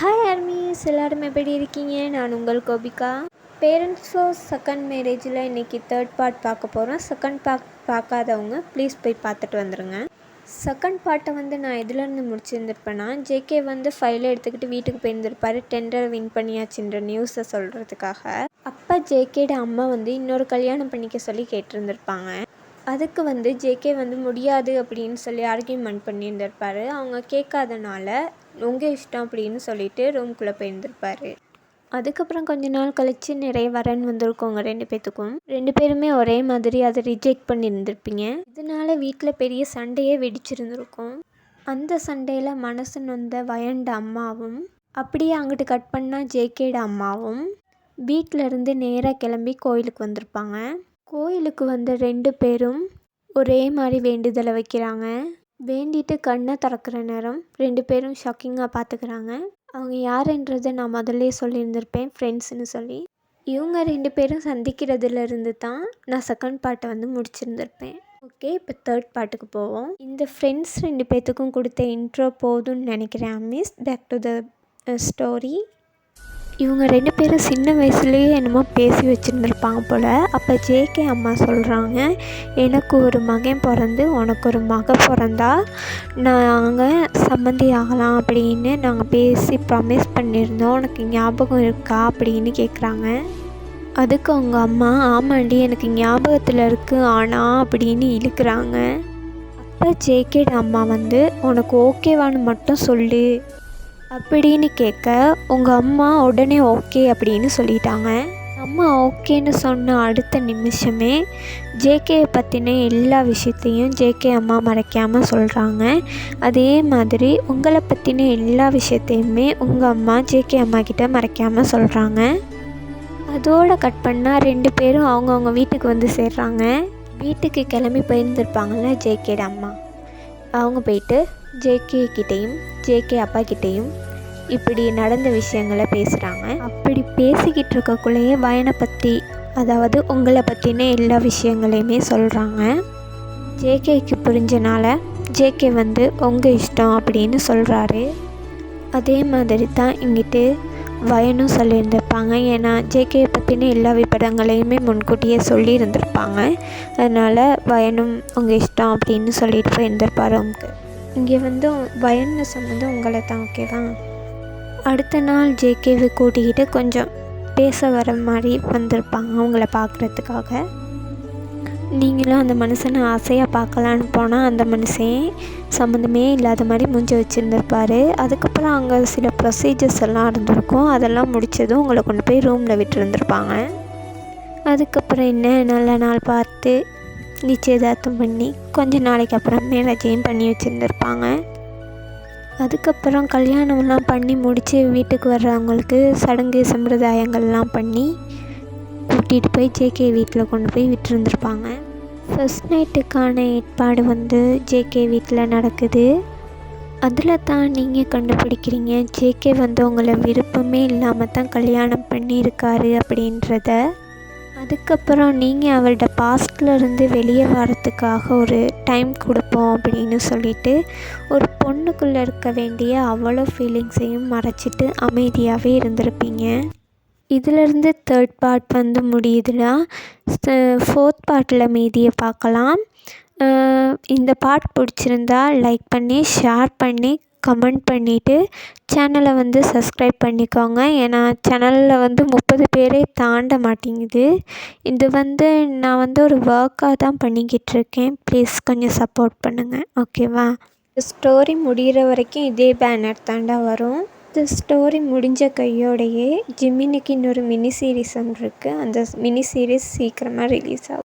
Hi armies, எல்லாரும் எப்படி இருக்கீங்க? நான் உங்கள் கோபிகா. பேரண்ட்ஸ் ஃபார் செகண்ட் மேரேஜில் இன்றைக்கி தேர்ட் பார்ட் பார்க்க போகிறோம். செகண்ட் பார்ட் பார்க்காதவங்க ப்ளீஸ் போய் பார்த்துட்டு வந்துடுங்க. செகண்ட் பார்ட்டை நான் எதுலேருந்து முடிச்சிருந்துருப்பேன்னா, ஜேகே ஃபைலை எடுத்துக்கிட்டு வீட்டுக்கு போயிருந்திருப்பார் டெண்டரை வின் பண்ணியாச்சுன்ற நியூஸை சொல்கிறதுக்காக. அப்போ ஜேகேட அம்மா இன்னொரு கல்யாணம் பண்ணிக்க சொல்லி கேட்டிருந்துருப்பாங்க. அதுக்கு ஜேகே முடியாது அப்படின்னு சொல்லி ஆர்கியூமெண்ட் பண்ணியிருந்திருப்பார். அவங்க கேட்காதனால உங்கள் இஷ்டம் அப்படின்னு சொல்லிட்டு ரூம்குள்ளே போயிருந்திருப்பார். அதுக்கப்புறம் கொஞ்ச நாள் கழித்து நிறைய வரன் வந்திருக்கோங்க ரெண்டு பேருமே ஒரே மாதிரி அதை ரிஜெக்ட் பண்ணியிருந்திருப்பீங்க. இதனால் வீட்டில் பெரிய சண்டையே வெடிச்சிருந்துருக்கும். அந்த சண்டையில் மனசு நொந்த வயண்ட அம்மாவும் அப்படியே அங்கிட்டு கட் பண்ணால் ஜேகேட அம்மாவும் வீட்டிலேருந்து நேராக கிளம்பி கோயிலுக்கு வந்திருப்பாங்க. கோயிலுக்கு வந்த ரெண்டு பேரும் ஒரே மாதிரி வேண்டுதலை வைக்கிறாங்க. வேண்டிட்டு கண்ணை திறக்கிற நேரம் ரெண்டு பேரும் ஷாக்கிங்காக பார்த்துக்கிறாங்க. அவங்க யாருன்றதை நான் முதல்ல சொல்லியிருந்திருப்பேன், ஃப்ரெண்ட்ஸ்னு சொல்லி. இவங்க ரெண்டு பேரும் சந்திக்கிறதுலேருந்து தான் நான் செகண்ட் பார்ட்டை முடிச்சிருந்திருப்பேன். ஓகே, இப்போ தேர்ட் பார்ட்டுக்கு போவோம். இந்த ஃப்ரெண்ட்ஸ் ரெண்டு பேர்த்துக்கும் கொடுத்த இன்ட்ரோ போதும்னு நினைக்கிறேன். Miss back to the story. இவங்க ரெண்டு பேரும் சின்ன வயசுலேயே என்னமோ பேசி வச்சுருந்துருப்பாங்க போல். அப்போ ஜேகே அம்மா சொல்கிறாங்க, எனக்கு ஒரு மகன் பிறந்து உனக்கு ஒரு மகன் பிறந்தா நாங்கள் சம்மந்தி ஆகலாம் அப்படின்னு நாங்கள் பேசி ப்ராமிஸ் பண்ணியிருந்தோம், உனக்கு ஞாபகம் இருக்கா அப்படின்னு கேட்குறாங்க. அதுக்கு அவங்க அம்மா, ஆமாண்டி எனக்கு ஞாபகத்தில் இருக்குது ஆனால் அப்படின்னு இழுக்கிறாங்க. அப்போ ஜேகேட அம்மா உனக்கு ஓகேவான்னு மட்டும் சொல்லு அப்படின்னு கேட்க உங்கள் அம்மா உடனே ஓகே அப்படின்னு சொல்லிட்டாங்க. அம்மா ஓகேன்னு சொன்ன அடுத்த நிமிஷமே ஜேகேயை பற்றின எல்லா விஷயத்தையும் ஜேகே அம்மா மறைக்காமல் சொல்கிறாங்க. அதே மாதிரி உங்களை பற்றின எல்லா விஷயத்தையுமே உங்கள் அம்மா ஜேகே அம்மா கிட்ட மறைக்காமல் சொல்கிறாங்க. அதோடு கட் பண்ணால் ரெண்டு பேரும் அவங்கவுங்க வீட்டுக்கு சேர்றாங்க. வீட்டுக்கு கிளம்பி போயிருந்துருப்பாங்கள்ல ஜேகேட அம்மா, அவங்க போயிட்டு ஜேகே கிட்டேயும் ஜேகே அப்பா கிட்டேயும் இப்படி நடந்த விஷயங்களை பேசுகிறாங்க. அப்படி பேசிக்கிட்டு இருக்கக்குள்ளேயே வயனை பற்றி, அதாவது உங்களை பற்றின எல்லா விஷயங்களையுமே சொல்கிறாங்க. ஜேகேக்கு புரிஞ்சனால ஜேகே உங்கள் இஷ்டம் அப்படின்னு சொல்கிறாரு. அதே மாதிரி தான் இங்கிட்டு வயனும் சொல்லியிருந்திருப்பாங்க. ஏன்னா ஜேகே பற்றின எல்லா விபரங்களையுமே முன்கூட்டியே சொல்லியிருந்திருப்பாங்க. அதனால் வயனும் உங்கள் இஷ்டம் அப்படின்னு சொல்லிட்டு போயிருந்திருப்பார். இங்கே வயன்னு சொன்னது உங்களை தான், ஓகேவா? அடுத்த நாள் ஜேகேவை கூட்டிக்கிட்டு கொஞ்சம் பேச வர மாதிரி வந்திருப்பாங்க அவங்கள பார்க்குறதுக்காக. நீங்களும் அந்த மனுஷனை ஆசையாக பார்க்கலான்னு போனால் அந்த மனுஷன் சம்மந்தமே இல்லாத மாதிரி மூஞ்சி வச்சுருந்துருப்பார். அதுக்கப்புறம் அங்கே சில ப்ரொசீஜர்ஸ் எல்லாம் இருந்திருக்கும். அதெல்லாம் முடித்ததும் உங்களை கொண்டு போய் ரூமில் விட்டுருந்துருப்பாங்க. அதுக்கப்புறம் என்ன, நல்ல நாள் பார்த்து நிச்சயதார்த்தம் பண்ணி கொஞ்ச நாளைக்கு அப்புறம் மேரேஜையும் பண்ணி வச்சுருந்துருப்பாங்க. அதுக்கப்புறம் கல்யாணம்லாம் பண்ணி முடித்து வீட்டுக்கு வர்றவங்களுக்கு சடங்கு சம்பிரதாயங்கள்லாம் பண்ணி கூட்டிகிட்டு போய் ஜேகே வீட்டில் கொண்டு போய் விட்டுருந்துருப்பாங்க. ஃபர்ஸ்ட் நைட்டுக்கான ஏற்பாடு ஜேகே வீட்டில் நடக்குது. அதில் தான் நீங்கள் கண்டுபிடிக்கிறீங்க ஜேகே உங்களை விருப்பமே இல்லாமல் தான் கல்யாணம் பண்ணியிருக்காரு அப்படின்றத. அதுக்கப்புறம் நீங்கள் அவரோட பாஸ்ட்லேருந்து வெளியே வரத்துக்காக ஒரு டைம் கொடுப்போம் அப்படின்னு சொல்லிட்டு ஒரு பொண்ணுக்குள்ளே இருக்க வேண்டிய அவ்வளோ ஃபீலிங்ஸையும் மறைச்சிட்டு அமைதியாகவே இருந்திருப்பீங்க. இதிலேருந்து தேர்ட் பார்ட் முடியுதுன்னா ஃபோர்த் பார்ட்டில் மீதியை பார்க்கலாம். இந்த பார்ட் பிடிச்சிருந்தா லைக் பண்ணி ஷேர் பண்ணி கமெண்ட் பண்ணிவிட்டு சேனலை சப்ஸ்கிரைப் பண்ணிக்கோங்க. ஏன்னா சேனலில் 30 பேரே தாண்ட மாட்டேங்குது. இது நான் ஒரு ஒர்க்காக தான் பண்ணிக்கிட்டு இருக்கேன். ப்ளீஸ் கொஞ்சம் சப்போர்ட் பண்ணுங்கள், ஓகேவா? இந்த ஸ்டோரி முடிகிற வரைக்கும் இதே பேனர் தாண்டா வரும். இந்த ஸ்டோரி முடிஞ்ச கையோடையே ஜிமினிக்கு இன்னொரு மினி சீரீஸ் ஒன்று இருக்குது. அந்த மினி சீரீஸ் சீக்கிரமாக ரிலீஸ் ஆகும்.